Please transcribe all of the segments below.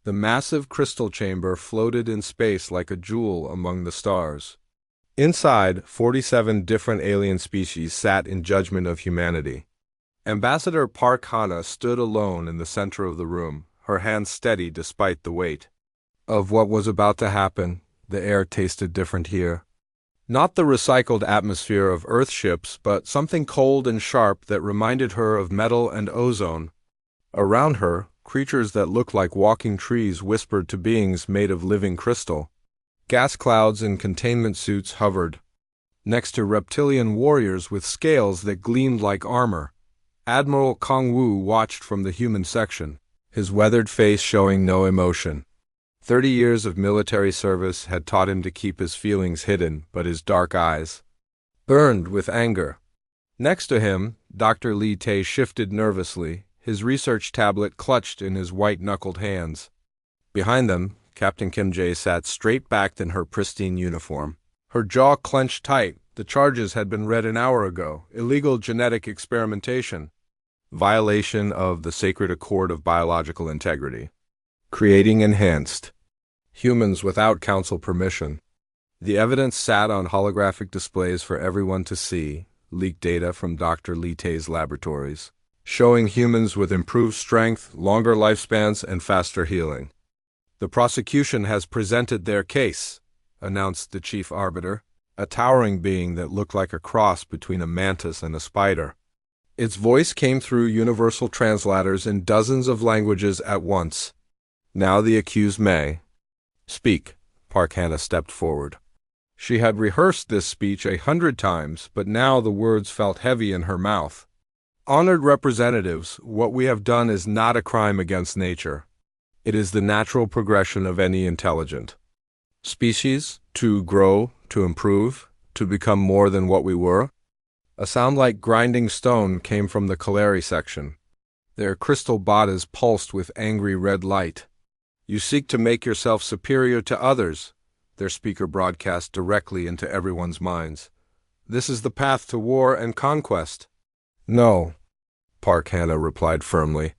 The massive crystal chamber floated in space like a jewel among the stars. Inside, 47 different alien species sat in judgment of humanity. Ambassador Park Hana stood alone in the center of the room, her hands steady despite the weight of what was about to happen. The air tasted different here. Not the recycled atmosphere of Earth ships, but something cold and sharp that reminded her of metal and ozone. Around her, creatures that looked like walking trees whispered to beings made of living crystal. Gas clouds in containment suits hovered next to reptilian warriors with scales that gleamed like armor. Admiral Kong Wu watched from the human section, his weathered face showing no emotion. 30 years of military service had taught him to keep his feelings hidden, but his dark eyes burned with anger. Next to him, Dr. Li Tay shifted nervously, his research tablet clutched in his white-knuckled hands. Behind them, Captain Kim Jae sat straight-backed in her pristine uniform. Her jaw clenched tight. The charges had been read an hour ago. Illegal genetic experimentation. Violation of the sacred accord of biological integrity. Creating enhanced humans without council permission. The evidence sat on holographic displays for everyone to see, leaked data from Dr. Li Tay's laboratories, showing humans with improved strength, longer lifespans, and faster healing. The prosecution has presented their case, announced the chief arbiter, a towering being that looked like a cross between a mantis and a spider. Its voice came through universal translators in dozens of languages at once. Now the accused may speak. Park Hana stepped forward. She had rehearsed this speech 100 times, but now the words felt heavy in her mouth. Honored representatives, what we have done is not a crime against nature. It is the natural progression of any intelligent species, to grow, to improve, to become more than what we were. A sound like grinding stone came from the Kaleri section. Their crystal bodies pulsed with angry red light. You seek to make yourself superior to others, their speaker broadcast directly into everyone's minds. This is the path to war and conquest. No, Park Hana replied firmly.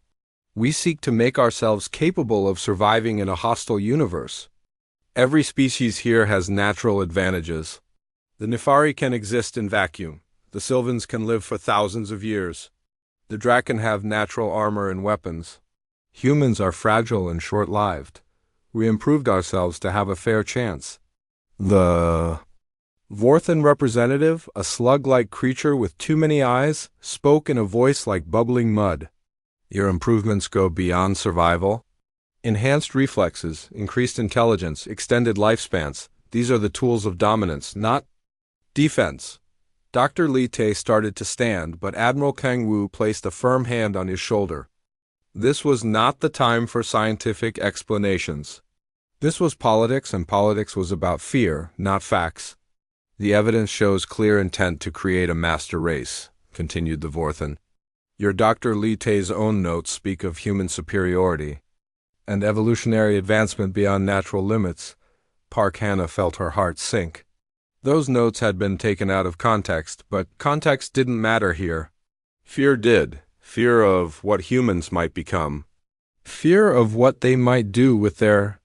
We seek to make ourselves capable of surviving in a hostile universe. Every species here has natural advantages. The Nefari can exist in vacuum. The Sylvans can live for thousands of years. The Draken have natural armor and weapons. Humans are fragile and short-lived. We improved ourselves to have a fair chance. The Vorthan representative, a slug-like creature with too many eyes, spoke in a voice like bubbling mud. Your improvements go beyond survival. Enhanced reflexes, increased intelligence, extended lifespans. These are the tools of dominance, not defense. Dr. Li Tay started to stand, but Admiral Kang Wu placed a firm hand on his shoulder. This was not the time for scientific explanations. This was politics, and politics was about fear, not facts. The evidence shows clear intent to create a master race, continued the Vorthan. Your Dr. Li Tay's own notes speak of human superiority and evolutionary advancement beyond natural limits. Park Hana felt her heart sink. Those notes had been taken out of context, but context didn't matter here. Fear did. Fear of what humans might become. Fear of what they might do with their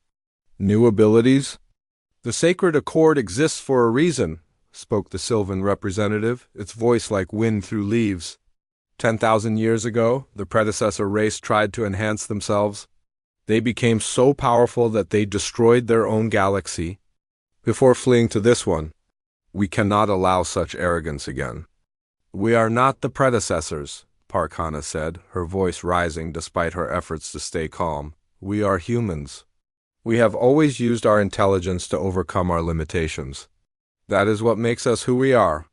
new abilities. The sacred accord exists for a reason, spoke the Sylvan representative, its voice like wind through leaves. 10,000 years ago, the predecessor race tried to enhance themselves. They became so powerful that they destroyed their own galaxy before fleeing to this one. We cannot allow such arrogance again. We are not the predecessors, Park Hana said, her voice rising despite her efforts to stay calm. We are humans. We have always used our intelligence to overcome our limitations. That is what makes us who we are.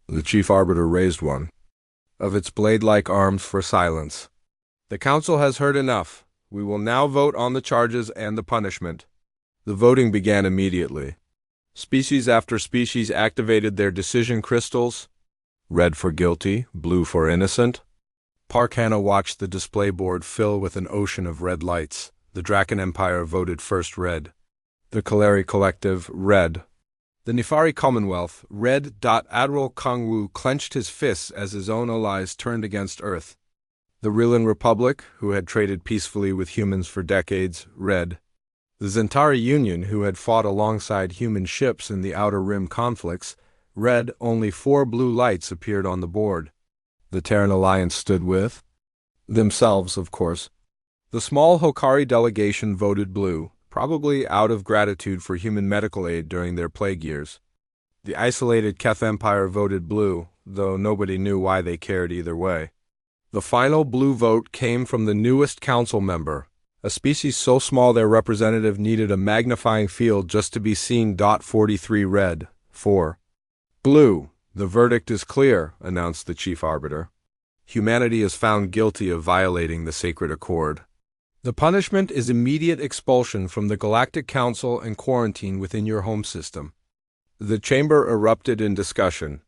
The chief arbiter raised one of its blade-like arms for silence. The council has heard enough. We will now vote on the charges and the punishment. The voting began immediately. Species after species activated their decision crystals. Red for guilty, blue for innocent. Park Hana watched the display board fill with an ocean of red lights. The Draken Empire voted first red. The Kaleri Collective, red. The Nefari Commonwealth, red. Admiral Kang Wu clenched his fists as his own allies turned against Earth. The Rilan Republic, who had traded peacefully with humans for decades, red. The Zentari Union, who had fought alongside human ships in the Outer Rim conflicts, red. Only 4 blue lights appeared on the board. The Terran Alliance stood with themselves, of course. The small Hokari delegation voted blue, probably out of gratitude for human medical aid during their plague years. The isolated Keth Empire voted blue, though nobody knew why they cared either way. The final blue vote came from the newest council member, a species so small their representative needed a magnifying field just to be seen. 43 red, 4 blue. The verdict is clear, announced the chief arbiter. Humanity is found guilty of violating the sacred accord. The punishment is immediate expulsion from the Galactic Council and quarantine within your home system. The chamber erupted in discussion.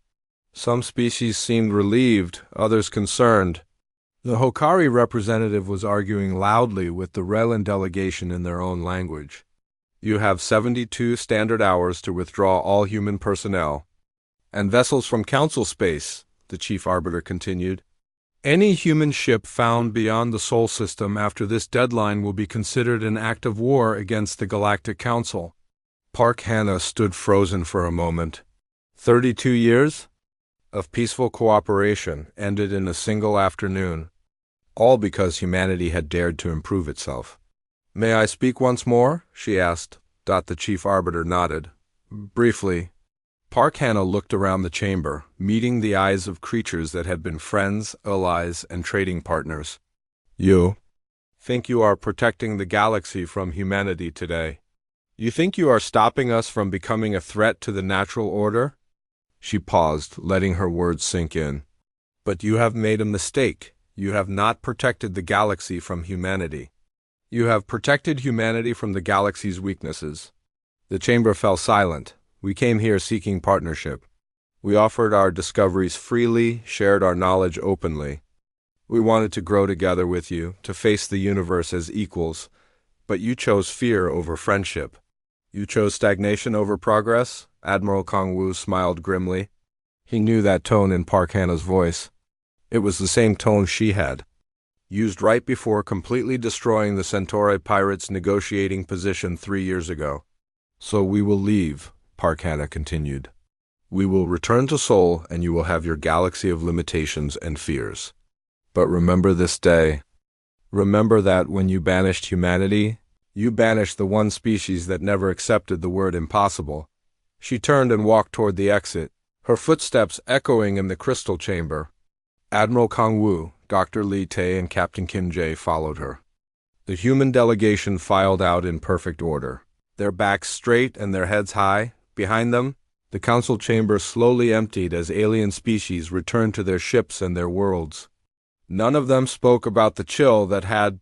Some species seemed relieved, others concerned. The Hokari representative was arguing loudly with the Relan delegation in their own language. You have 72 standard hours to withdraw all human personnel and vessels from council space, the chief arbiter continued. Any human ship found beyond the Sol system after this deadline will be considered an act of war against the Galactic Council. Park Hanna stood frozen for a moment. 32 years of peaceful cooperation ended in a single afternoon, all because humanity had dared to improve itself. May I speak once more? She asked. The chief arbiter nodded. Briefly. Park Hanna looked around the chamber, meeting the eyes of creatures that had been friends, allies, and trading partners. You think you are protecting the galaxy from humanity today? You think you are stopping us from becoming a threat to the natural order? She paused, letting her words sink in. But you have made a mistake. You have not protected the galaxy from humanity. You have protected humanity from the galaxy's weaknesses. The chamber fell silent. We came here seeking partnership. We offered our discoveries freely, shared our knowledge openly. We wanted to grow together with you, to face the universe as equals, but you chose fear over friendship. You chose stagnation over progress? Admiral Kong-Wu smiled grimly. He knew that tone in Park Hanna's voice. It was the same tone she had used right before completely destroying the Centauri pirates' negotiating position 3 years ago. So we will leave, Park Hanna continued. We will return to Sol, and you will have your galaxy of limitations and fears. But remember this day. Remember that when you banished humanity, you banished the one species that never accepted the word impossible. She turned and walked toward the exit, her footsteps echoing in the crystal chamber. Admiral Kong-Wu, Dr. Li Tay, and Captain Kim Jae followed her. The human delegation filed out in perfect order, their backs straight and their heads high. Behind them, the council chamber slowly emptied as alien species returned to their ships and their worlds. None of them spoke about the chill that had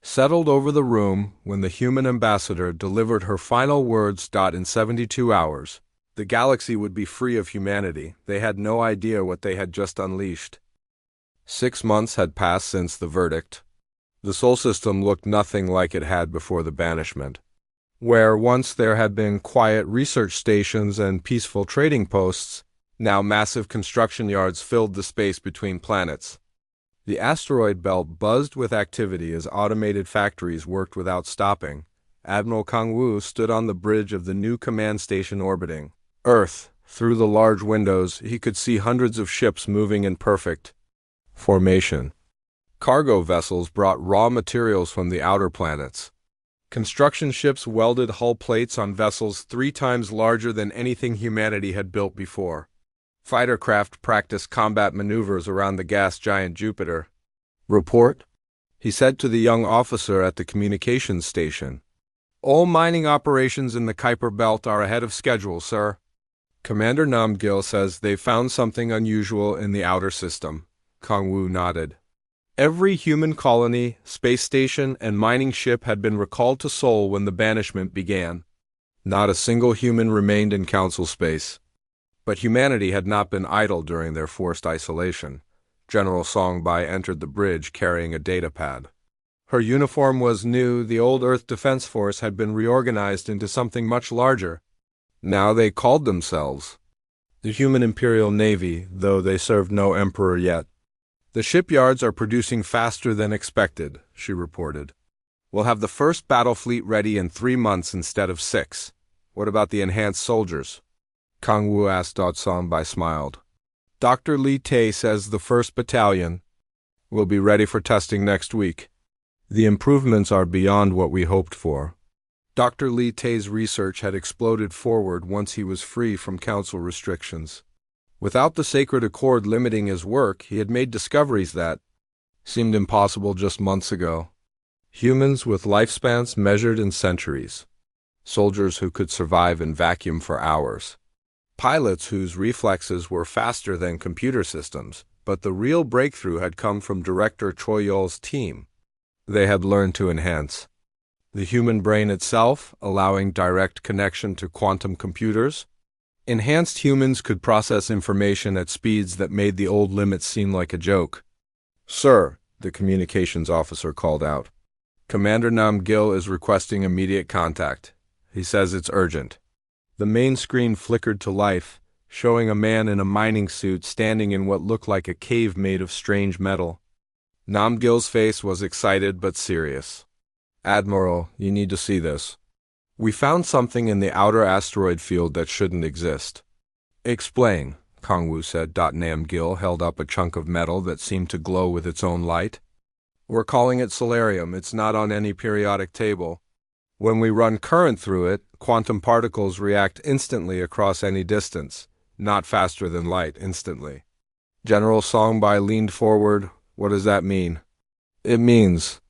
settled over the room when the human ambassador delivered her final words. In 72 hours, the galaxy would be free of humanity. They had no idea what they had just unleashed. 6 months had passed since the verdict. The Sol system looked nothing like it had before the banishment. Where once there had been quiet research stations and peaceful trading posts, now massive construction yards filled the space between planets. The asteroid belt buzzed with activity as automated factories worked without stopping. Admiral Kong-Wu stood on the bridge of the new command station orbiting Earth. Through the large windows, he could see hundreds of ships moving in perfect formation. Cargo vessels brought raw materials from the outer planets. Construction ships welded hull plates on vessels 3 times larger than anything humanity had built before. Fighter craft practiced combat maneuvers around the gas giant Jupiter. Report, he said to the young officer at the communications station. All mining operations in the Kuiper Belt are ahead of schedule, sir. Commander Namgil says they found something unusual in the outer system. Kong-Wu nodded. Every human colony, space station, and mining ship had been recalled to Sol when the banishment began. Not a single human remained in council space. But humanity had not been idle during their forced isolation. General Songbai entered the bridge carrying a datapad. Her uniform was new. The old Earth Defense Force had been reorganized into something much larger. Now they called themselves the Human Imperial Navy, though they served no emperor yet. The shipyards are producing faster than expected, she reported. We'll have the first battle fleet ready in 3 months instead of 6. What about the enhanced soldiers? Kang Wu asked. Song-Bai smiled. Dr. Li Tae says the 1st Battalion will be ready for testing next week. The improvements are beyond what we hoped for. Dr. Li Tae's research had exploded forward once he was free from council restrictions. Without the sacred accord limiting his work, he had made discoveries that seemed impossible just months ago. Humans with lifespans measured in centuries. Soldiers who could survive in vacuum for hours. Pilots whose reflexes were faster than computer systems, but the real breakthrough had come from Director Choi Yol's team. They had learned to enhance the human brain itself, allowing direct connection to quantum computers. Enhanced humans could process information at speeds that made the old limits seem like a joke. Sir, the communications officer called out. Commander Nam Gil is requesting immediate contact. He says it's urgent. The main screen flickered to life, showing a man in a mining suit standing in what looked like a cave made of strange metal. Nam Gil's face was excited but serious. Admiral, you need to see this. We found something in the outer asteroid field that shouldn't exist. Explain, Kang Wu said. Nam Gil held up a chunk of metal that seemed to glow with its own light. We're calling it Solarium. It's not on any periodic table. When we run current through it, quantum particles react instantly across any distance, not faster than light instantly. General Song-Bai leaned forward. What does that mean? It means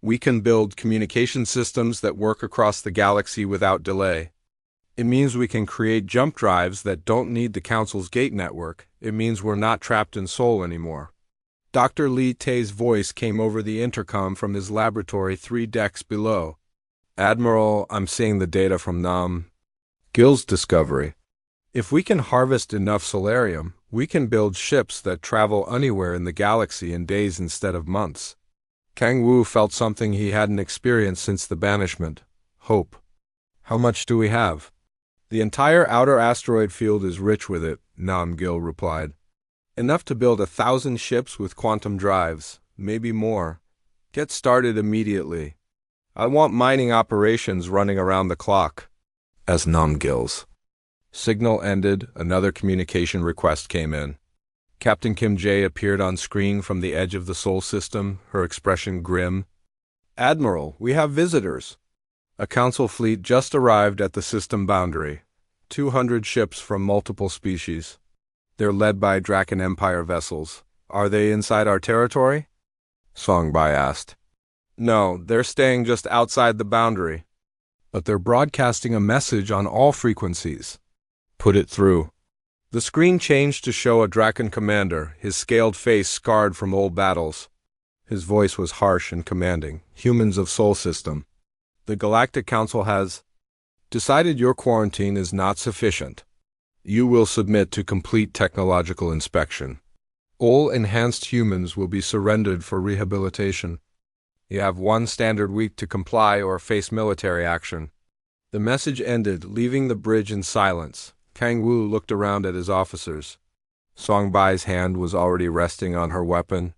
we can build communication systems that work across the galaxy without delay. It means we can create jump drives that don't need the Council's gate network. It means we're not trapped in Seoul anymore. Dr. Li Tae's voice came over the intercom from his laboratory 3 decks below. Admiral, I'm seeing the data from Nam Gil's discovery. If we can harvest enough Solarium, we can build ships that travel anywhere in the galaxy in days instead of months. Kang Wu felt something he hadn't experienced since the banishment. Hope. How much do we have? The entire outer asteroid field is rich with it, Nam Gil replied. Enough to build 1,000 ships with quantum drives, maybe more. Get started immediately. I want mining operations running around the clock. As Nam Gil's signal ended, another communication request came in. Captain Kim Jae appeared on screen from the edge of the Sol system, her expression grim. Admiral, we have visitors. A council fleet just arrived at the system boundary. 200 ships from multiple species. They're led by Draken Empire vessels. Are they inside our territory? Song-Bai asked. No, they're staying just outside the boundary. But they're broadcasting a message on all frequencies. Put it through. The screen changed to show a Draken commander, his scaled face scarred from old battles. His voice was harsh and commanding. Humans of Sol System. The Galactic Council has decided your quarantine is not sufficient. You will submit to complete technological inspection. All enhanced humans will be surrendered for rehabilitation. You have 1 standard week to comply or face military action. The message ended, leaving the bridge in silence. Kang Wu looked around at his officers. Song-Bai's hand was already resting on her weapon.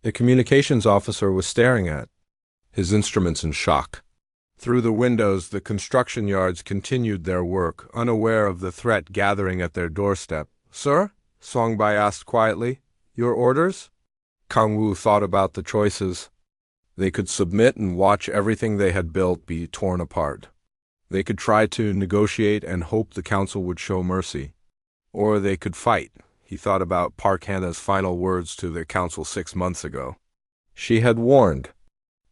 The communications officer was staring at his instruments in shock. Through the windows, the construction yards continued their work, unaware of the threat gathering at their doorstep. Sir? Song-Bai asked quietly. Your orders? Kang Wu thought about the choices. They could submit and watch everything they had built be torn apart. They could try to negotiate and hope the council would show mercy. Or they could fight. He thought about Park Hannah's final words to the council 6 months ago. She had warned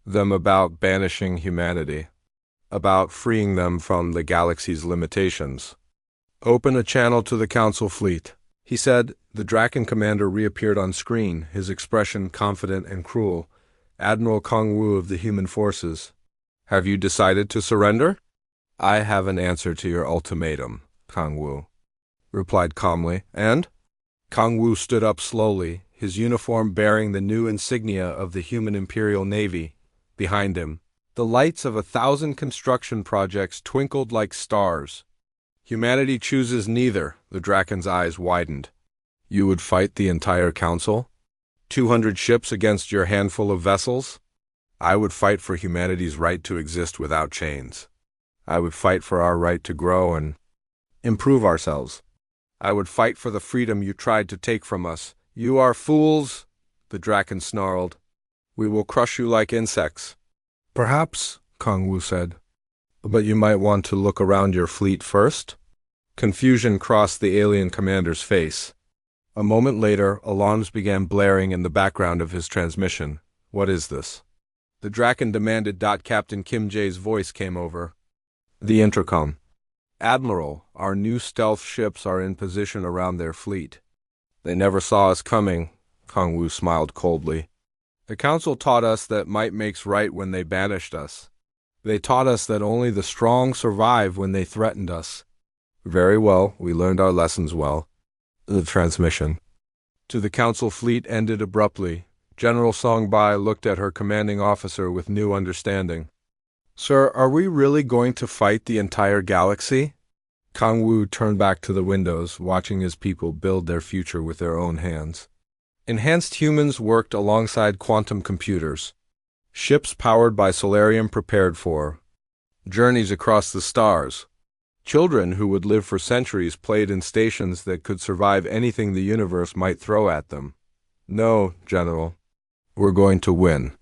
them about banishing humanity, about freeing them from the galaxy's limitations. Open a channel to the council fleet, he said. The Draken commander reappeared on screen, his expression confident and cruel. Admiral Kang Wu of the Human Forces. Have you decided to surrender? I have an answer to your ultimatum, Kang Wu replied calmly. And? Kang Wu stood up slowly, his uniform bearing the new insignia of the Human Imperial Navy. Behind him, the lights of 1,000 construction projects twinkled like stars. Humanity chooses neither. The Draken's eyes widened. You would fight the entire council? 200 ships against your handful of vessels? I would fight for humanity's right to exist without chains. I would fight for our right to grow and improve ourselves. I would fight for the freedom you tried to take from us. You are fools, the Draken snarled. We will crush you like insects. Perhaps, Kong Wu said. But you might want to look around your fleet first? Confusion crossed the alien commander's face. A moment later, alarms began blaring in the background of his transmission. What is this? The Draken demanded. Captain Kim Jae's voice came over the intercom. Admiral, our new stealth ships are in position around their fleet. They never saw us coming, Kong Wu smiled coldly. The Council taught us that might makes right when they banished us. They taught us that only the strong survive when they threatened us. Very well, we learned our lessons well. The transmission to the Council fleet ended abruptly. General Songbai looked at her commanding officer with new understanding. Sir, are we really going to fight the entire galaxy? Kong Wu turned back to the windows, watching his people build their future with their own hands. Enhanced humans worked alongside quantum computers. Ships powered by Solarium prepared for journeys across the stars. Children who would live for centuries played in stations that could survive anything the universe might throw at them. No, General. We're going to win.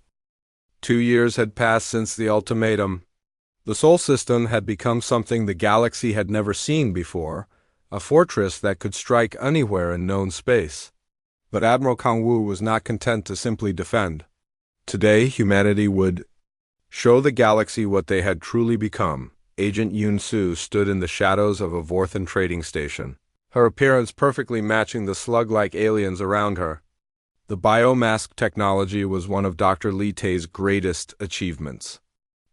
2 years had passed since the ultimatum. The Sol system had become something the galaxy had never seen before, a fortress that could strike anywhere in known space. But Admiral Kong Wu was not content to simply defend. Today, humanity would show the galaxy what they had truly become. Agent Yun Su stood in the shadows of a Vorthan trading station, her appearance perfectly matching the slug-like aliens around her. The biomask technology was one of Dr. Li Tei's greatest achievements.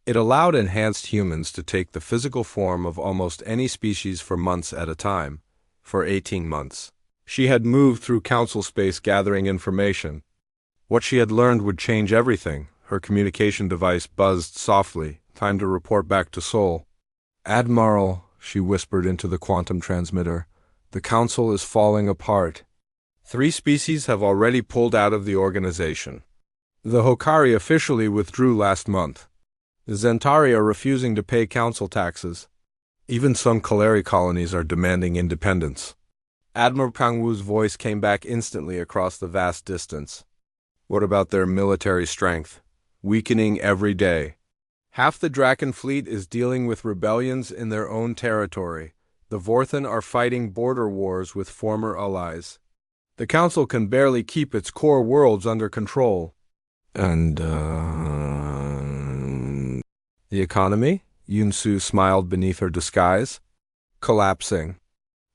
It allowed enhanced humans to take the physical form of almost any species for months at a time. For 18 months, she had moved through Council space gathering information. What she had learned would change everything. Her communication device buzzed softly. Time to report back to Sol. Admiral, she whispered into the quantum transmitter, the Council is falling apart. 3 species have already pulled out of the organization. The Hokari officially withdrew last month. The Zentari are refusing to pay council taxes. Even some Kaleri colonies are demanding independence. Admiral Kong Wu's voice came back instantly across the vast distance. What about their military strength? Weakening every day. Half the Draken fleet is dealing with rebellions in their own territory. The Vorthan are fighting border wars with former allies. The Council can barely keep its core worlds under control. And, the economy? Yun Su smiled beneath her disguise. Collapsing.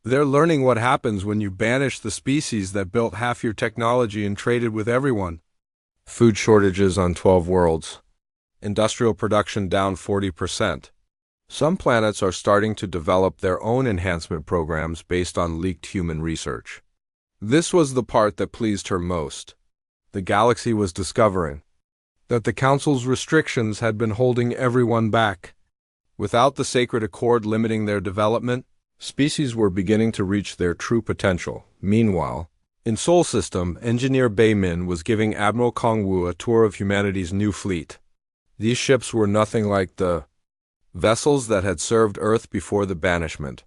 They're learning what happens when you banish the species that built half your technology and traded with everyone. Food shortages on 12 worlds. Industrial production down 40%. Some planets are starting to develop their own enhancement programs based on leaked human research. This was the part that pleased her most. The galaxy was discovering that the Council's restrictions had been holding everyone back. Without the sacred accord limiting their development, species were beginning to reach their true potential. Meanwhile, in Sol System, Engineer Bei Min was giving Admiral Kong Wu a tour of humanity's new fleet. These ships were nothing like the vessels that had served Earth before the banishment.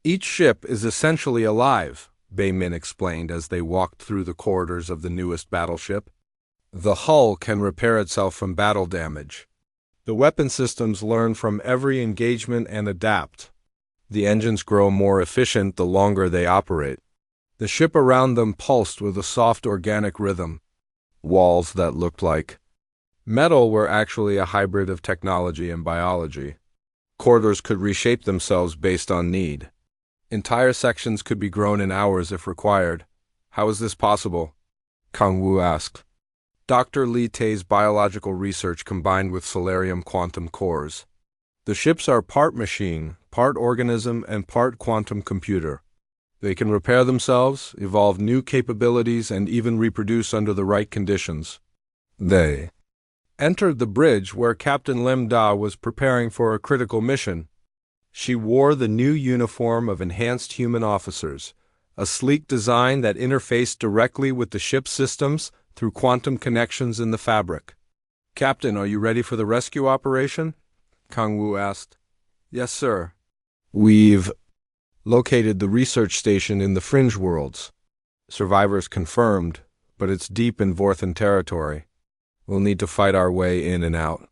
Each ship is essentially alive, Bei Min explained as they walked through the corridors of the newest battleship. The hull can repair itself from battle damage. The weapon systems learn from every engagement and adapt. The engines grow more efficient the longer they operate. The ship around them pulsed with a soft organic rhythm. Walls that looked like metal were actually a hybrid of technology and biology. Corridors could reshape themselves based on need. Entire sections could be grown in hours if required. How is this possible? Kong Wu asked. Dr. Li Tei's biological research combined with Solarium quantum cores. The ships are part machine, part organism, and part quantum computer. They can repair themselves, evolve new capabilities, and even reproduce under the right conditions. They entered the bridge where Captain Lim Da was preparing for a critical mission. She wore the new uniform of enhanced human officers, a sleek design that interfaced directly with the ship's systems, through quantum connections in the fabric. "Captain, are you ready for the rescue operation?" Kang-woo asked. "Yes, sir. We've located the research station in the Fringe Worlds. Survivors confirmed, but it's deep in Vorthan territory. We'll need to fight our way in and out."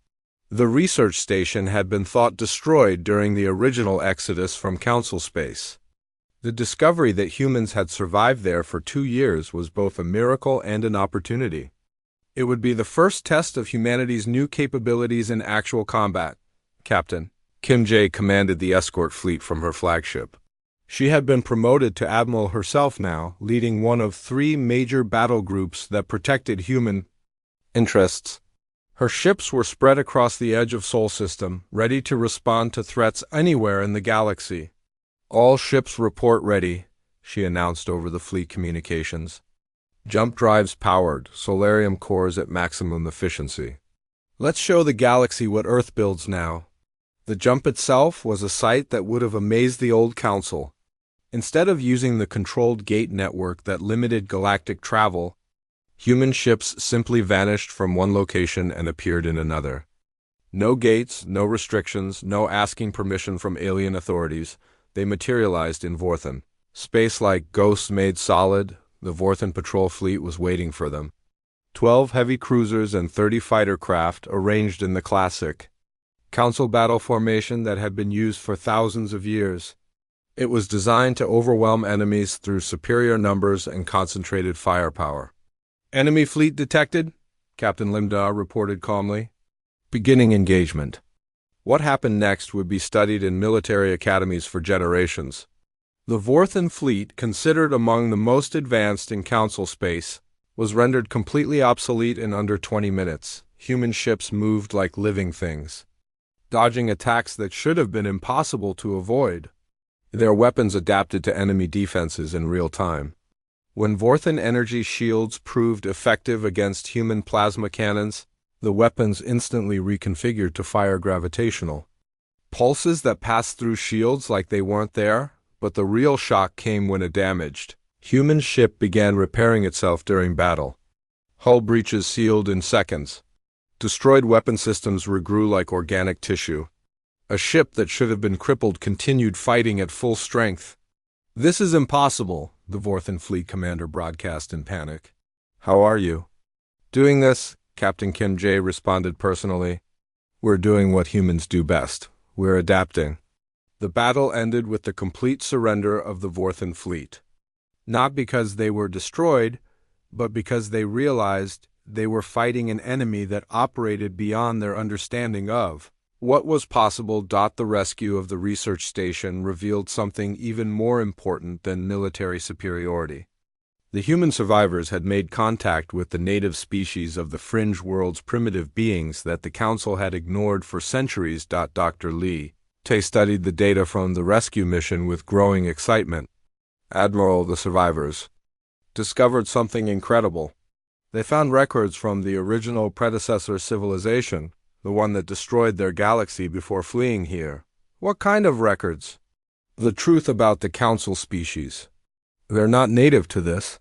The research station had been thought destroyed during the original exodus from Council space. The discovery that humans had survived there for 2 years was both a miracle and an opportunity. It would be the first test of humanity's new capabilities in actual combat. "Captain." Kim Jae commanded the escort fleet from her flagship. She had been promoted to admiral herself now, leading one of 3 major battle groups that protected human interests. Her ships were spread across the edge of Sol System, ready to respond to threats anywhere in the galaxy. "All ships report ready," she announced over the fleet communications. "Jump drives powered, Solarium cores at maximum efficiency. Let's show the galaxy what Earth builds now." The jump itself was a sight that would have amazed the old council. Instead of using the controlled gate network that limited galactic travel, human ships simply vanished from one location and appeared in another. No gates, no restrictions, no asking permission from alien authorities. They materialized in Vorthan. Space like ghosts made solid, the Vorthan patrol fleet was waiting for them. 12 heavy cruisers and 30 fighter craft arranged in the classic Council battle formation that had been used for thousands of years. It was designed to overwhelm enemies through superior numbers and concentrated firepower. "Enemy fleet detected," Captain Limda reported calmly. "Beginning engagement." What happened next would be studied in military academies for generations. The Vorthan fleet, considered among the most advanced in Council space, was rendered completely obsolete in under 20 minutes. Human ships moved like living things, dodging attacks that should have been impossible to avoid. Their weapons adapted to enemy defenses in real time. When Vorthan energy shields proved effective against human plasma cannons, the weapons instantly reconfigured to fire gravitational pulses that passed through shields like they weren't there, but the real shock came when a damaged human ship began repairing itself during battle. Hull breaches sealed in seconds. Destroyed weapon systems regrew like organic tissue. A ship that should have been crippled continued fighting at full strength. "This is impossible," the Vorthan fleet commander broadcast in panic. "How are you?" "Doing this," Captain Kim Jae responded personally. "We're doing what humans do best. We're adapting." The battle ended with the complete surrender of the Vorthan fleet. Not because they were destroyed, but because they realized they were fighting an enemy that operated beyond their understanding of what was possible. The rescue of the research station revealed something even more important than military superiority. The human survivors had made contact with the native species of the Fringe World's primitive beings that the Council had ignored for centuries. Dr. Lee Tae studied the data from the rescue mission with growing excitement. "Admiral, the survivors discovered something incredible. They found records from the original predecessor civilization, the one that destroyed their galaxy before fleeing here." "What kind of records?" "The truth about the Council species. They're not native to this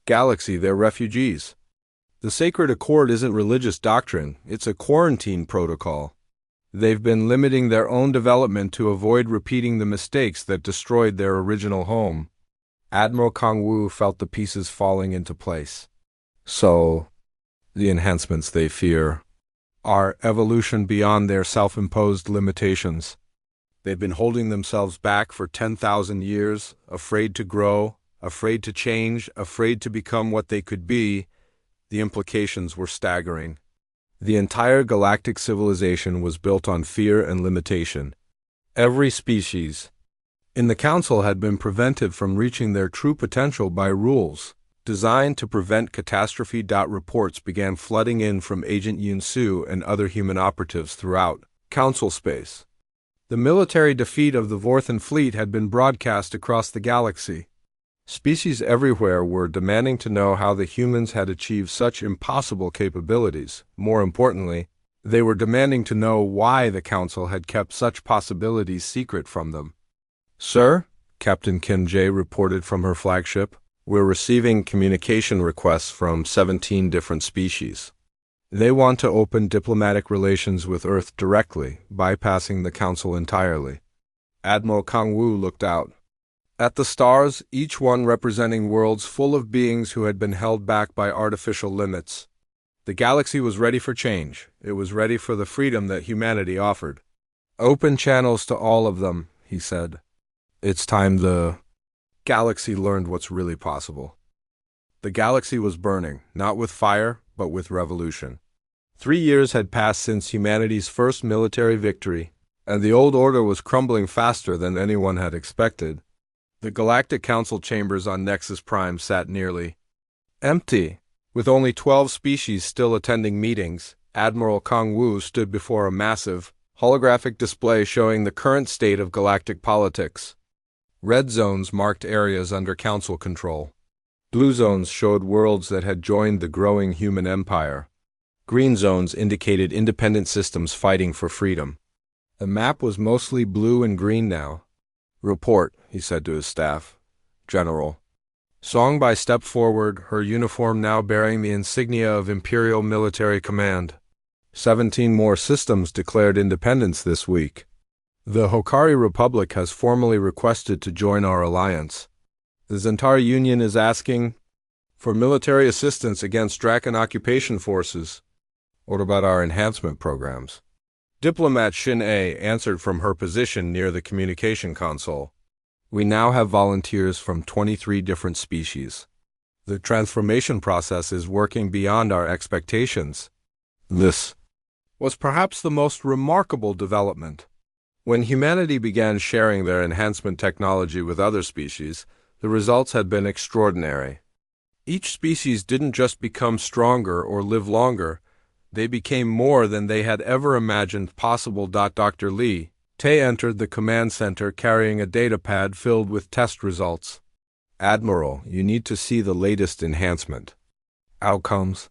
galaxy, they're refugees. The Sacred Accord isn't religious doctrine, it's a quarantine protocol. They've been limiting their own development to avoid repeating the mistakes that destroyed their original home." Admiral Kang-woo felt the pieces falling into place. "So, the enhancements they fear are evolution beyond their self-imposed limitations. They've been holding themselves back for 10,000 years, afraid to grow, afraid to change, afraid to become what they could be." The implications were staggering. The entire galactic civilization was built on fear and limitation. Every species in the Council had been prevented from reaching their true potential by rules designed to prevent catastrophe. Reports began flooding in from Agent Yun-Su and other human operatives throughout Council space. The military defeat of the Vorthan fleet had been broadcast across the galaxy. Species everywhere were demanding to know how the humans had achieved such impossible capabilities. More importantly, they were demanding to know why the Council had kept such possibilities secret from them. "Sir," Captain Kim Jae reported from her flagship, We're receiving communication requests from 17 different species. They want to open diplomatic relations with Earth directly, bypassing the Council entirely. Admiral Kang Wu looked out. At the stars, each one representing worlds full of beings who had been held back by artificial limits. The galaxy was ready for change. It was ready for the freedom that humanity offered. Open channels to all of them, he said. It's time the galaxy learned what's really possible. The galaxy was burning, not with fire, but with revolution. 3 years had passed since humanity's first military victory, and the old order was crumbling faster than anyone had expected. The Galactic Council chambers on Nexus Prime sat nearly empty. With only 12 species still attending meetings, Admiral Kang Wu stood before a massive, holographic display showing the current state of galactic politics. Red zones marked areas under Council control. Blue zones showed worlds that had joined the growing human empire. Green zones indicated independent systems fighting for freedom. The map was mostly blue and green now. "Report," he said to his staff. "General." Songbei stepped forward, her uniform now bearing the insignia of Imperial Military Command. 17 more systems declared independence this week. The Hokari Republic has formally requested to join our alliance. The Zentari Union is asking for military assistance against Draken occupation forces. What about our enhancement programs? Diplomat Shin A answered from her position near the communication console. We now have volunteers from 23 different species. The transformation process is working beyond our expectations. This was perhaps the most remarkable development. When humanity began sharing their enhancement technology with other species, the results had been extraordinary. Each species didn't just become stronger or live longer, they became more than they had ever imagined possible. Dr. Lee Tay entered the command center carrying a datapad filled with test results. Admiral, you need to see the latest enhancement. Outcomes.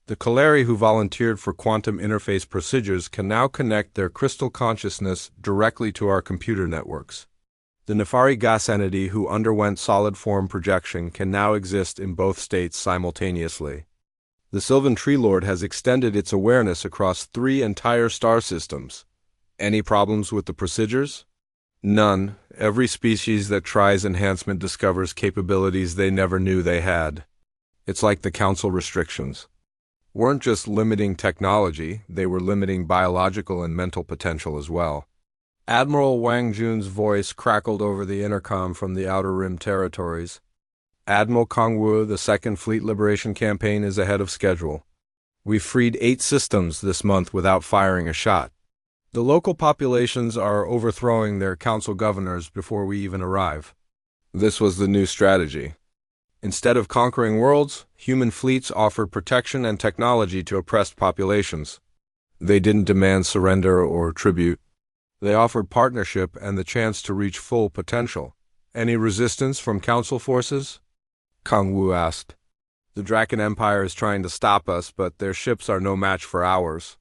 The Kaleri who volunteered for quantum interface procedures can now connect their crystal consciousness directly to our computer networks. The Nefari gas entity who underwent solid form projection can now exist in both states simultaneously. The Sylvan Tree Lord has extended its awareness across 3 entire star systems. Any problems with the procedures? None. Every species that tries enhancement discovers capabilities they never knew they had. It's like the Council restrictions weren't just limiting technology, they were limiting biological and mental potential as well. Admiral Wang Jun's voice crackled over the intercom from the Outer Rim territories. Admiral Kang Wu, the Second Fleet Liberation Campaign is ahead of schedule. We've freed 8 systems this month without firing a shot. The local populations are overthrowing their council governors before we even arrive. This was the new strategy. Instead of conquering worlds, human fleets offered protection and technology to oppressed populations. They didn't demand surrender or tribute. They offered partnership and the chance to reach full potential. Any resistance from council forces? Kang Wu asked. The Draken Empire is trying to stop us, but their ships are no match for ours.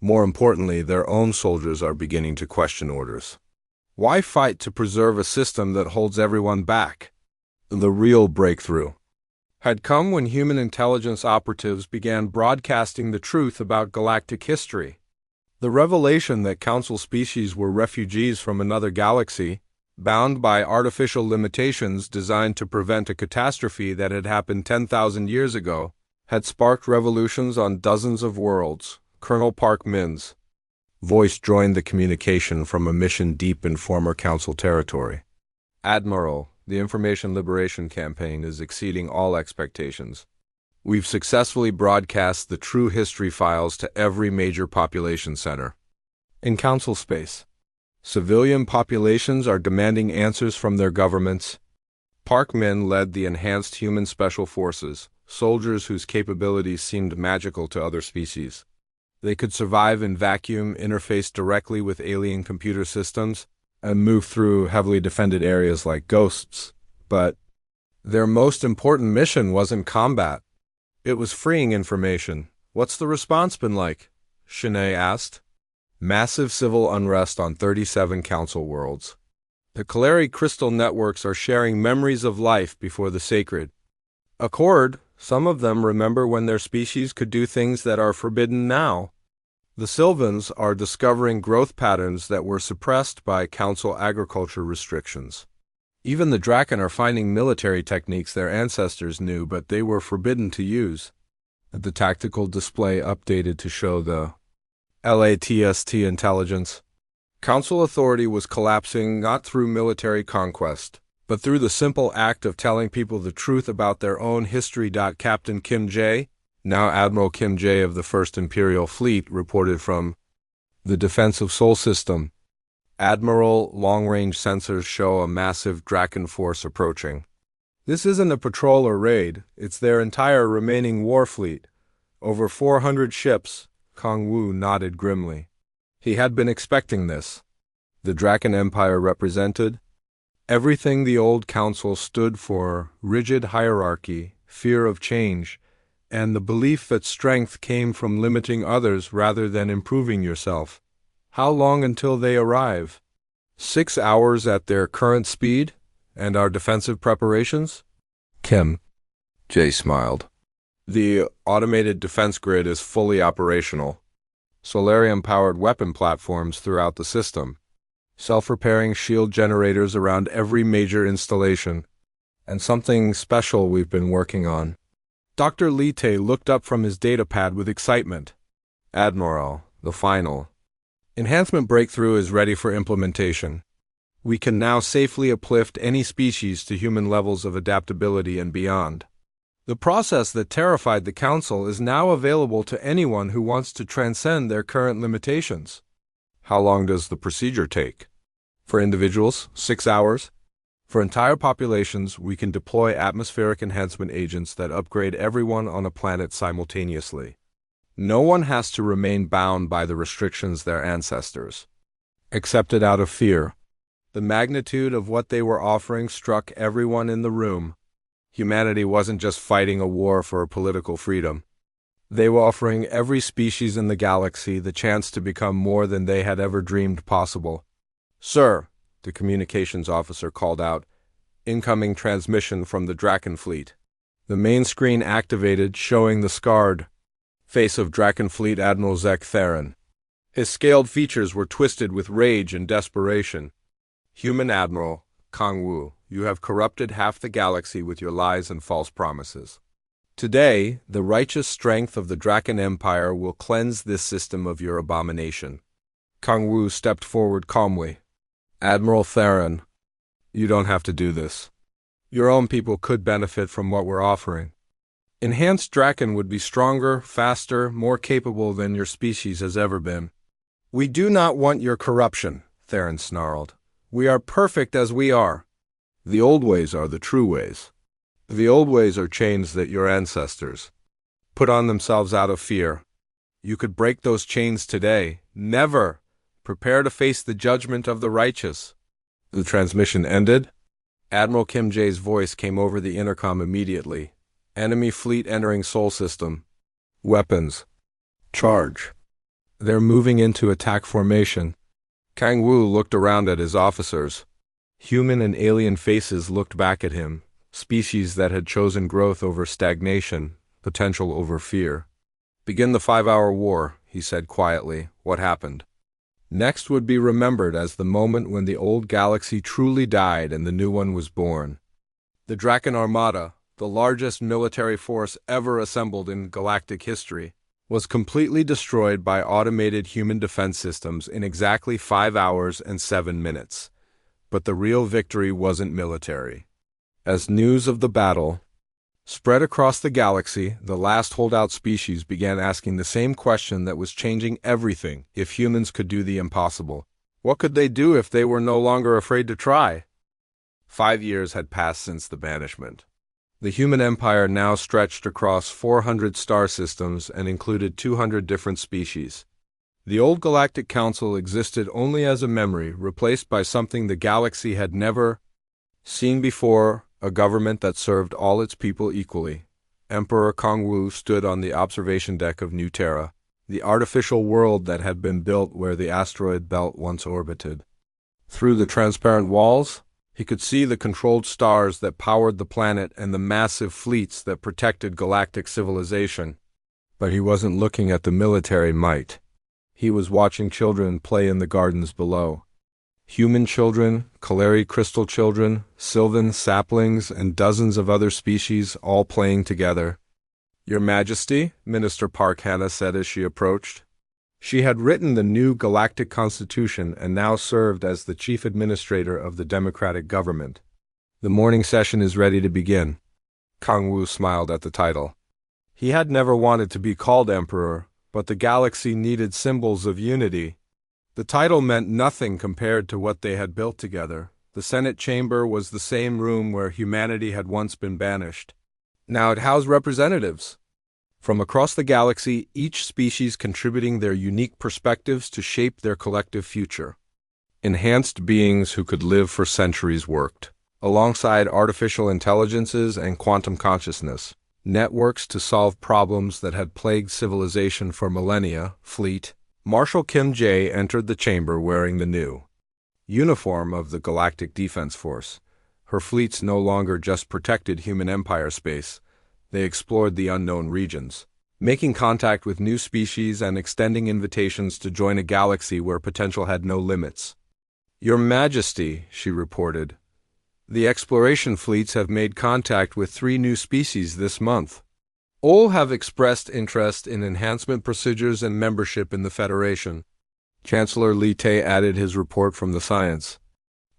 More importantly, their own soldiers are beginning to question orders. Why fight to preserve a system that holds everyone back? The real breakthrough had come when human intelligence operatives began broadcasting the truth about galactic history. The revelation that council species were refugees from another galaxy, bound by artificial limitations designed to prevent a catastrophe that had happened 10,000 years ago, had sparked revolutions on dozens of worlds. Colonel Park Min's voice joined the communication from a mission deep in former council territory. Admiral, the Information Liberation Campaign is exceeding all expectations. We've successfully broadcast the true history files to every major population center. In council space, civilian populations are demanding answers from their governments. Park Min led the Enhanced Human Special Forces, soldiers whose capabilities seemed magical to other species. They could survive in vacuum, interface directly with alien computer systems, and move through heavily defended areas like ghosts. But their most important mission wasn't combat. It was freeing information. What's the response been like? Shanae asked. Massive civil unrest on 37 council worlds. The Kaleri crystal networks are sharing memories of life before the sacred, Accord, some of them remember when their species could do things that are forbidden now. The Sylvans are discovering growth patterns that were suppressed by council agriculture restrictions. Even the Draken are finding military techniques their ancestors knew but they were forbidden to use. The tactical display updated to show the LATST intelligence. Council authority was collapsing not through military conquest, but through the simple act of telling people the truth about their own history. Captain Kim J., now Admiral Kim J. of the 1st Imperial Fleet, reported from the Defensive Sol System. Admiral, long-range sensors show a massive Draken force approaching. This isn't a patrol or raid, it's their entire remaining war fleet. Over 400 ships. Kong Wu nodded grimly. He had been expecting this. The Draken Empire represented everything the old council stood for: rigid hierarchy, fear of change, and the belief that strength came from limiting others rather than improving yourself. How long until they arrive? 6 hours at their current speed? And our defensive preparations? Kim J. smiled. The automated defense grid is fully operational. Solarium-powered weapon platforms throughout the system. Self-repairing shield generators around every major installation. And something special we've been working on. Dr. Lite looked up from his datapad with excitement. Admiral, the final enhancement breakthrough is ready for implementation. We can now safely uplift any species to human levels of adaptability and beyond. The process that terrified the Council is now available to anyone who wants to transcend their current limitations. How long does the procedure take? For individuals, 6 hours. For entire populations, we can deploy atmospheric enhancement agents that upgrade everyone on a planet simultaneously. No one has to remain bound by the restrictions their ancestors accepted out of fear. The magnitude of what they were offering struck everyone in the room. Humanity wasn't just fighting a war for political freedom. They were offering every species in the galaxy the chance to become more than they had ever dreamed possible. "Sir," the communications officer called out, "incoming transmission from the Draken fleet." The main screen activated, showing the scarred face of Draken Fleet Admiral Zek Theron. His scaled features were twisted with rage and desperation. "Human Admiral, Kong Wu, you have corrupted half the galaxy with your lies and false promises. Today, the righteous strength of the Draken Empire will cleanse this system of your abomination." Kong Wu stepped forward calmly. "Admiral Theron, you don't have to do this. Your own people could benefit from what we're offering. Enhanced Draken would be stronger, faster, more capable than your species has ever been." "We do not want your corruption," Theron snarled. "We are perfect as we are. The old ways are the true ways. The old ways are chains that your ancestors put on themselves out of fear. You could break those chains today. Never. Prepare to face the judgment of the righteous." The transmission ended. Admiral Kim J's voice came over the intercom immediately. "Enemy fleet entering Sol System. Weapons. Charge. They're moving into attack formation." Kang Wu looked around at his officers. Human and alien faces looked back at him, species that had chosen growth over stagnation, potential over fear. "Begin the 5-hour war," he said quietly. "What happened?" Next would be remembered as the moment when the old galaxy truly died and the new one was born. The Draken Armada, the largest military force ever assembled in galactic history, was completely destroyed by automated human defense systems in exactly 5 hours and 7 minutes. But the real victory wasn't military. As news of the battle spread across the galaxy, the last holdout species began asking the same question that was changing everything. If humans could do the impossible, what could they do if they were no longer afraid to try? 5 years had passed since the banishment. The human empire now stretched across 400 star systems and included 200 different species. The old Galactic Council existed only as a memory, replaced by something the galaxy had never seen before, a government that served all its people equally. Emperor Kong Wu stood on the observation deck of New Terra, the artificial world that had been built where the asteroid belt once orbited. Through the transparent walls, He could see the controlled stars that powered the planet and the massive fleets that protected galactic civilization. But he wasn't looking at the military might. He was watching children play in the gardens below. Human children, Kaleri crystal children, sylvan saplings, and dozens of other species all playing together. "Your Majesty," Minister Park Hannah said as she approached. She had written the new Galactic Constitution and now served as the chief administrator of the democratic government. "The morning session is ready to begin." Kang Wu smiled at the title. He had never wanted to be called emperor, but the galaxy needed symbols of unity. The title meant nothing compared to what they had built together. The Senate chamber was the same room where humanity had once been banished. Now it housed representatives from across the galaxy, each species contributing their unique perspectives to shape their collective future. Enhanced beings who could live for centuries worked, alongside artificial intelligences and quantum consciousness, networks to solve problems that had plagued civilization for millennia. Fleet. Marshal Kim Jae entered the chamber wearing the new uniform of the Galactic Defense Force. Her fleets no longer just protected human empire space. They explored the unknown regions, making contact with new species and extending invitations to join a galaxy where potential had no limits. "Your Majesty," she reported, "the exploration fleets have made contact with 3 new species this month. All have expressed interest in enhancement procedures and membership in the Federation." Chancellor Li Te added his report from the Science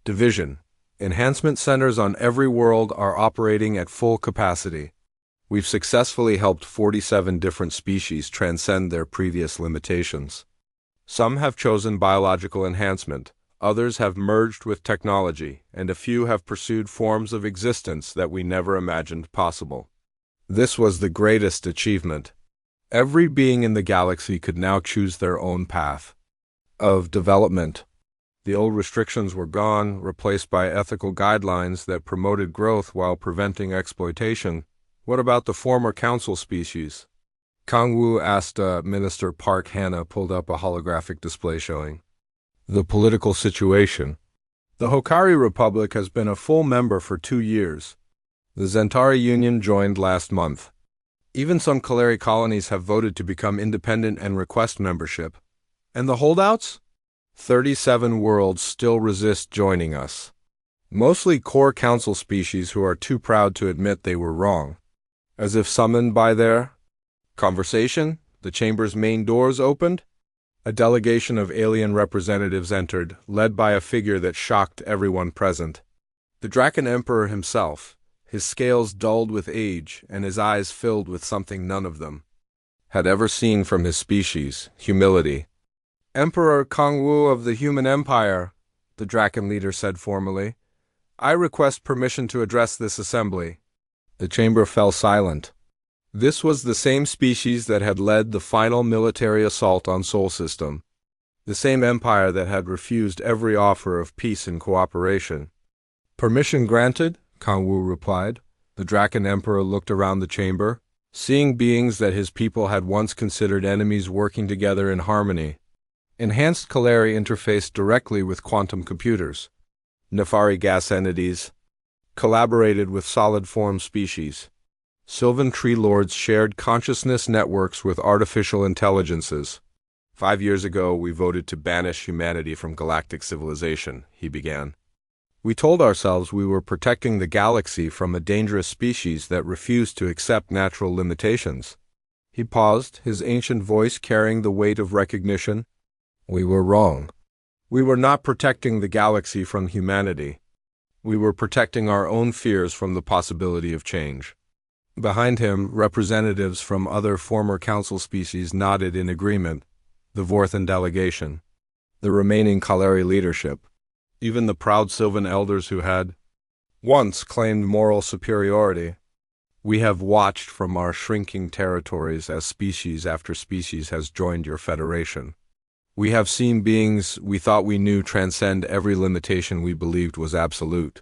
Division. "Enhancement centers on every world are operating at full capacity. We've successfully helped 47 different species transcend their previous limitations. Some have chosen biological enhancement, others have merged with technology, and a few have pursued forms of existence that we never imagined possible. This was the greatest achievement. Every being in the galaxy could now choose their own path of development. The old restrictions were gone, replaced by ethical guidelines that promoted growth while preventing exploitation. What about the former council species?" Kang Wu asked. Minister Park Hannah pulled up a holographic display showing the political situation. "The Hokari Republic has been a full member for 2 years. The Zentari Union joined last month. Even some Kaleri colonies have voted to become independent and request membership. And the holdouts? 37 worlds still resist joining us. Mostly core council species who are too proud to admit they were wrong. As if summoned by their conversation, the chamber's main doors opened. A delegation of alien representatives entered, led by a figure that shocked everyone present. The Draken Emperor himself, his scales dulled with age and his eyes filled with something none of them had ever seen from his species: humility. "Emperor Kang Wu of the Human Empire," the Draken leader said formally, "I request permission to address this assembly." The chamber fell silent. This was the same species that had led the final military assault on Sol System, the same empire that had refused every offer of peace and cooperation. "Permission granted," Kang Wu replied. The Draken Emperor looked around the chamber, seeing beings that his people had once considered enemies working together in harmony. Enhanced Kaleri interfaced directly with quantum computers. Nefari gas entities collaborated with solid-form species. Sylvan Tree Lords shared consciousness networks with artificial intelligences. 5 years ago, we voted to banish humanity from galactic civilization," he began. "We told ourselves we were protecting the galaxy from a dangerous species that refused to accept natural limitations." He paused, his ancient voice carrying the weight of recognition. "We were wrong. We were not protecting the galaxy from humanity. We were protecting our own fears from the possibility of change." Behind him, representatives from other former council species nodded in agreement. The Vorthan delegation, the remaining Kaleri leadership, even the proud Sylvan elders who had once claimed moral superiority. "We have watched from our shrinking territories as species after species has joined your federation. We have seen beings we thought we knew transcend every limitation we believed was absolute.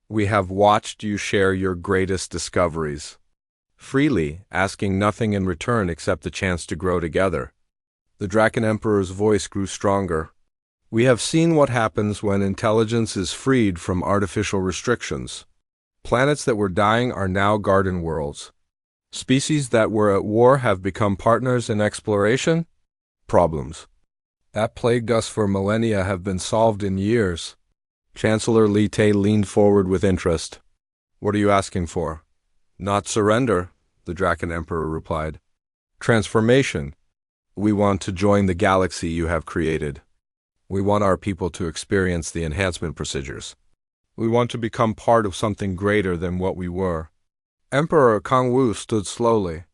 We have watched you share your greatest discoveries, freely, asking nothing in return except the chance to grow together." The Draken Emperor's voice grew stronger. We have seen what happens when intelligence is freed from artificial restrictions. Planets that were dying are now garden worlds. Species that were at war have become partners in exploration. Problems that plagued us for millennia have been solved in years. Chancellor Li Te leaned forward with interest. What are you asking for? Not surrender, the Draken Emperor replied. Transformation. We want to join the galaxy you have created. We want our people to experience the enhancement procedures. We want to become part of something greater than what we were. Emperor Kangwu stood slowly.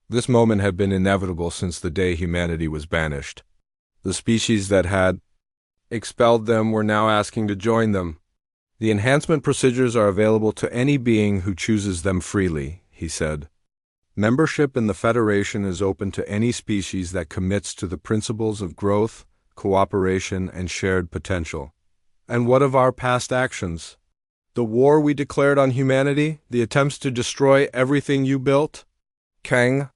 This moment had been inevitable since the day humanity was banished. The species that had expelled them were now asking to join them. The enhancement procedures are available to any being who chooses them freely, he said. Membership in the Federation is open to any species that commits to the principles of growth, cooperation, and shared potential. And what of our past actions? The war we declared on humanity, the attempts to destroy everything you built? Kang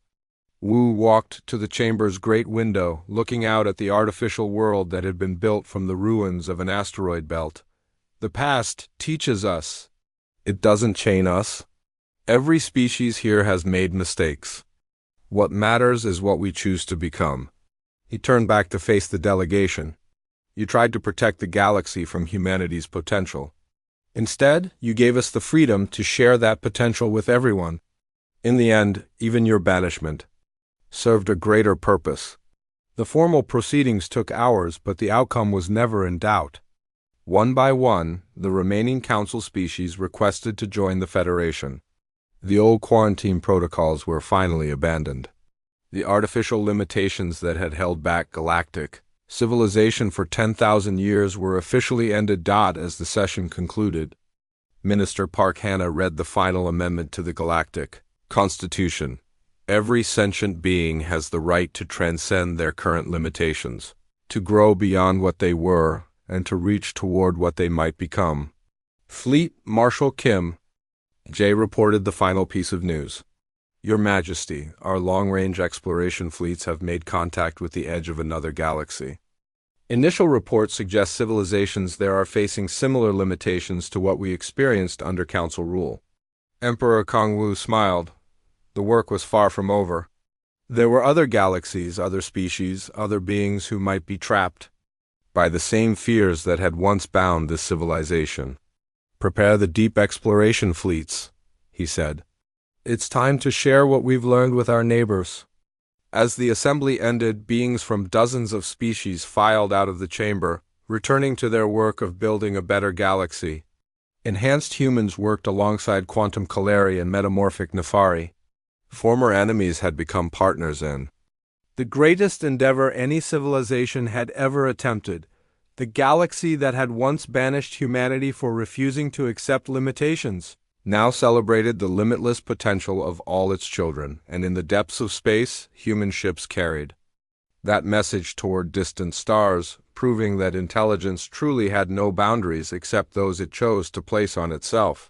Wu walked to the chamber's great window, looking out at the artificial world that had been built from the ruins of an asteroid belt. The past teaches us. It doesn't chain us. Every species here has made mistakes. What matters is what we choose to become. He turned back to face the delegation. You tried to protect the galaxy from humanity's potential. Instead, you gave us the freedom to share that potential with everyone. In the end, even your banishment served a greater purpose. The formal proceedings took hours, but the outcome was never in doubt. One by one, the remaining council species requested to join the Federation. The old quarantine protocols were finally abandoned. The artificial limitations that had held back galactic civilization for 10,000 years were officially ended. As the session concluded, Minister Park Hanna read the final amendment to the Galactic Constitution. Every sentient being has the right to transcend their current limitations, to grow beyond what they were, and to reach toward what they might become. Fleet Marshal Kim J. reported the final piece of news. Your Majesty, our long-range exploration fleets have made contact with the edge of another galaxy. Initial reports suggest civilizations there are facing similar limitations to what we experienced under Council rule. Emperor Kangwu smiled. The work was far from over. There were other galaxies, other species, other beings who might be trapped by the same fears that had once bound this civilization. Prepare the deep exploration fleets, he said. It's time to share what we've learned with our neighbors. As the assembly ended, beings from dozens of species filed out of the chamber, returning to their work of building a better galaxy. Enhanced humans worked alongside quantum Kaleri and metamorphic Nefari. Former enemies had become partners in the greatest endeavor any civilization had ever attempted. The galaxy that had once banished humanity for refusing to accept limitations now celebrated the limitless potential of all its children, and in the depths of space, human ships carried that message toward distant stars, proving that intelligence truly had no boundaries except those it chose to place on itself.